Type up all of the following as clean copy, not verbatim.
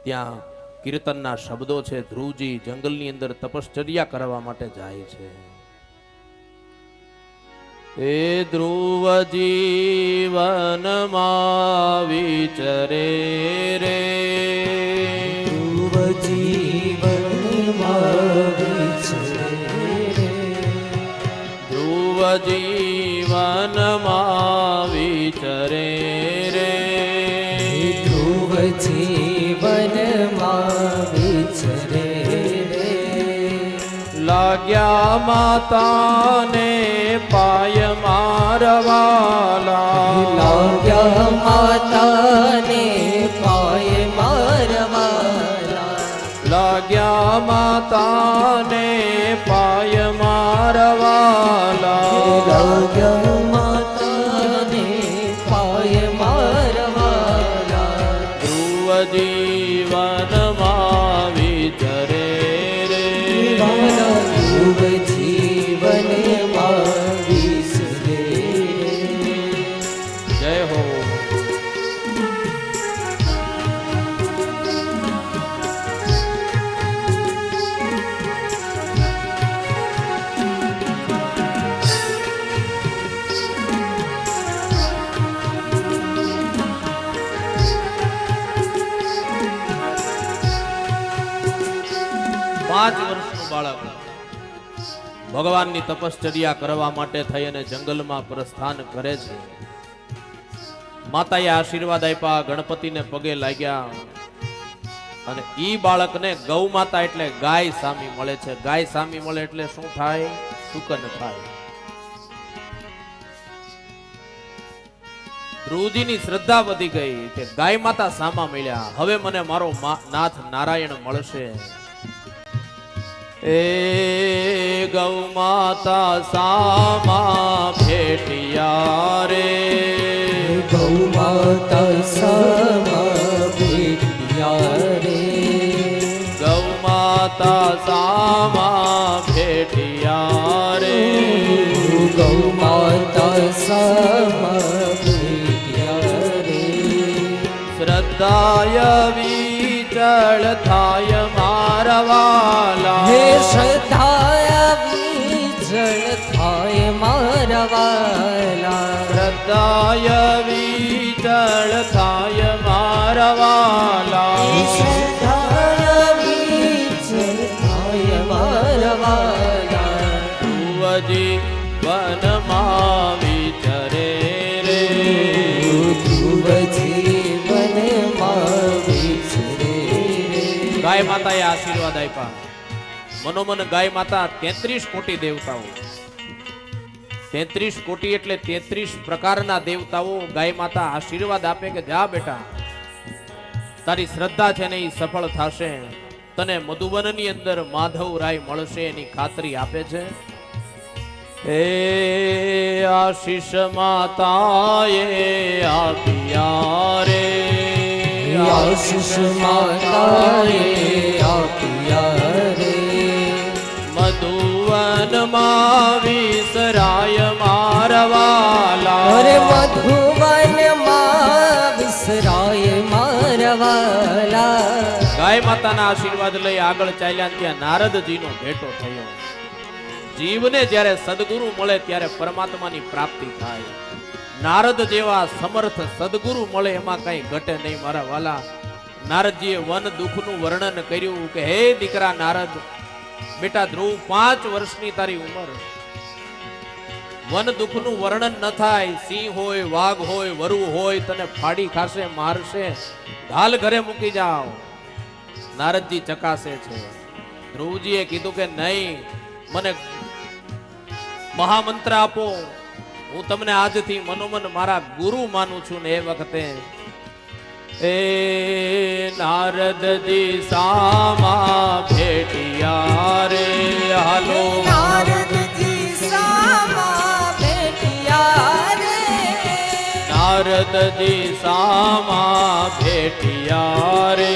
ત્યાં કીર્તનના શબ્દો છે, ધ્રુવજી જંગલની અંદર તપશ્ચર્યા કરવા માટે જાય છે. એ ધ્રુવ જીવનમાં વિચરે રે, ધ્રુવ જીવનમાં વિચરે રે, ધ્રુવ જીવનમાં વિચરે રે, ધ્રુવ જીવનમાં વિચરે રે. લાગ્યા માતાને પાય મારવાલા, લાગ્યા માતાને પાય મારવાલા, લાગ્યા માતાને પાય મારવાલા, લાગ્યા માતાને પાય મારવાલા. ધ્રુવ જીવનમાં વિચરે રે, ધ્રુવ જીવનમાં વિચરે રે. જય હો. 5 વર્ષનું બાળક ભગવાનની તપશ્ચર્યા કરવા માટે થઈ અને જંગલમાં પ્રસ્થાન કરે છે. માતાએ આશીર્વાદ આપ્યા, ગણપતિને પગે લાગ્યા અને ઈ બાળકને ગૌ માતા એટલે ગાય સામી મળે છે. ગાય સામી મળે એટલે શું થાય? સુકન થાય. ધ્રુવજીની શ્રદ્ધા વધી ગઈ કે ગાય માતા સામા મળ્યા, હવે મને મારો નાથ નારાયણ મળશે. એ ગૌ માતા સામા ભેટિયા રે, ગૌ માતા સામા ભેટિયા રે, ગૌ માતા સામા ભેટિયા રે, ગૌ માતા સામા ભેટિયા રે. શ્રદ્ધાય વિચળ થાય મારવાલા, હે શ્રદ્ધાય વિચળ થાય મારવાલા, શ્રદ્ધાય વિચળ થાય મારવાલા, શ્રદ્ધાય વિચળ થાય મારવાલા. ધ્રુવજી વનમાં વિચરે રે, ધ્રુવ જીવનમાં વિચરે રે. ગાય માતાએ આશીર્વાદ આપ્યા. મનોમન ગાય માતા 33 કોટી દેવતાઓ, 33 કોટી એટલે 33 પ્રકારના દેવતાઓ ગાય માતા આશીર્વાદ આપે કે જા બેટા, તારી શ્રદ્ધા છે ને એ સફળ થશે, તને મધુવનની અંદર માધવ રાય મળશે એની ખાતરી આપે છે. એ આશીષ માતાએ આપ્યા રે, આશીષ માતાએ આપ્યા રે, મધુવનમાં વિસરાય મારવાલા, અરે મધુવનમાં વિસરાય મારવાલા. ગાય માતાના આશીર્વાદ લઈ આગળ ચાલ્યા ત્યાં નારદજીનો ભેટો થયો. જીવને જ્યારે સદગુરુ મળે ત્યારે પરમાત્માની પ્રાપ્તિ થાય. નારદ જેવા સમર્થ સદગુરુ મળે એમાં કઈ ઘટે નહીં મારા વાલા. નારદજીએ વન દુઃખનું વર્ણન કર્યું કે હે દીકરા નારદ, બેટા ધ્રુવ 5 વર્ષની તારી ઉંમર, વન દુઃખનું વર્ણન ન થાય. સિંહ હોય, વાઘ હોય, વરુ હોય, તને ફાડી ખાશે, મારશે, ઢાલ ઘરે મૂકી જાઓ. નારદજી ચકાસે છે. ધ્રુવજીએ કીધું કે નહીં, મને મહામંત્ર આપો, હું તમને આજથી મનોમન મારા ગુરુ માનું છું. ને એ વખતે એ નારદજી સામા ભેટિયા રે, હાલો નારદજી સામા ભેટિયા રે, નારદજી સામા ભેટિયા રે,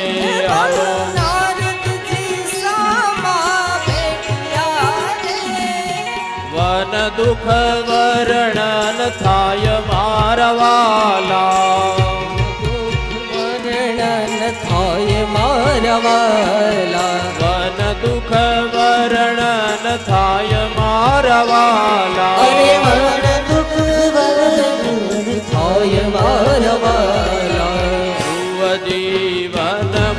હાલો નારદજી સામા ભેટિયા રે. વન દુઃખ વર્ણન થાય મારવાલા, વર્ણન થાય સસરાય મારા વાલા વન દુઃખ વર્ણન થાય મારા વાલા અરે વન દુઃખ વર્ણન થાય મારા વાલા ધ્રુવ જીવનમાં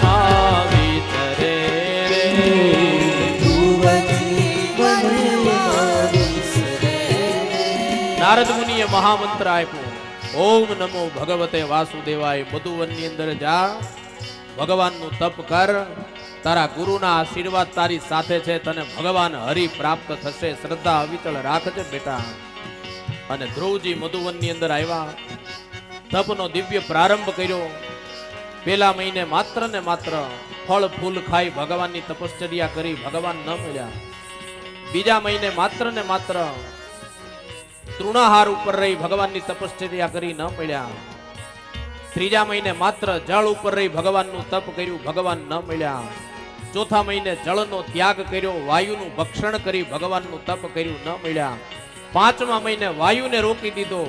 વિતરે રે ધ્રુવ જીવનમાં વિસરે નારદ મુનિએ મહામંત્ર આપ્યો ઓમ નમો ભગવતે વાસુદેવાય મધુવનની અંદર જા ભગવાનનું તપ કર તારા ગુરુના આશીર્વાદ તારી સાથે છે તને ભગવાન હરિ પ્રાપ્ત થશે શ્રદ્ધા અવિચળ રાખજે બેટા અને ધ્રુવજી મધુવનની અંદર આવ્યા તપનો દિવ્ય પ્રારંભ કર્યો પેલા મહિને માત્ર ને માત્ર ફળ ફૂલ ખાઈ ભગવાનની તપશ્ચર્યા કરી ભગવાન ન મળ્યા બીજા મહિને માત્ર ને માત્ર તૃણાહાર ઉપર રહી ભગવાનની તપશ્ચર્યા કરી ન મળ્યા ત્રીજા મહિને માત્ર જળ ઉપર રહી ભગવાનનું તપ કર્યું ભગવાન ન મળ્યા ચોથા મહિને જળનો ત્યાગ કર્યો વાયુનું ભક્ષણ કરી ભગવાનનું તપ કર્યું ન મળ્યા પાંચમા મહિને વાયુને રોકી દીધો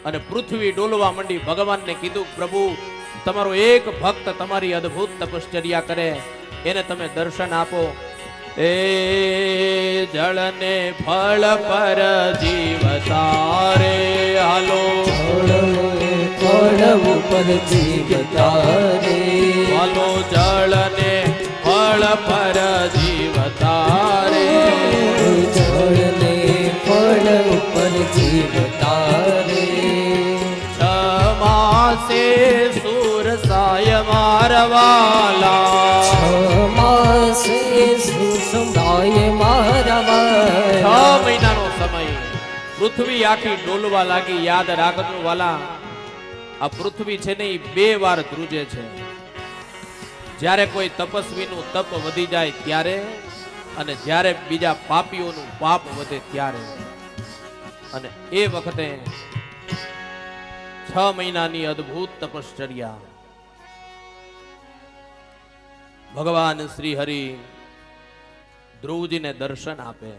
અને પૃથ્વી ડોલવા માંડી ભગવાનને કીધું પ્રભુ તમારો એક ભક્ત તમારી અદ્ભુત તપશ્ચર્યા કરે એને તમે દર્શન આપો એ જળને ફળ પર જીવ તારે હાલો ફળ ઉપર જીવ તારે હાલો જળને ફળ પર જીવ તારે જળને ફળ ઉપર જીવ તારે માસે સુરસાય મારવાલા માસે સુસંદાય મારા છ વાલા મહિનાનો સમય પૃથ્વી આખી ડોલવા લાગી યાદ રાખજો વાલા આ પૃથ્વી છે ને એ 2 વાર ધ્રુજે છે જ્યારે કોઈ તપસ્વીનું તપ વધી જાય ત્યારે અને જ્યારે બીજા પાપીઓનું પાપ વધે ત્યારે અને એ વખતે 6 મહિનાની અદ્ભુત તપશ્ચર્યા ભગવાન શ્રી હરિ ધ્રુવજીને દર્શન આપે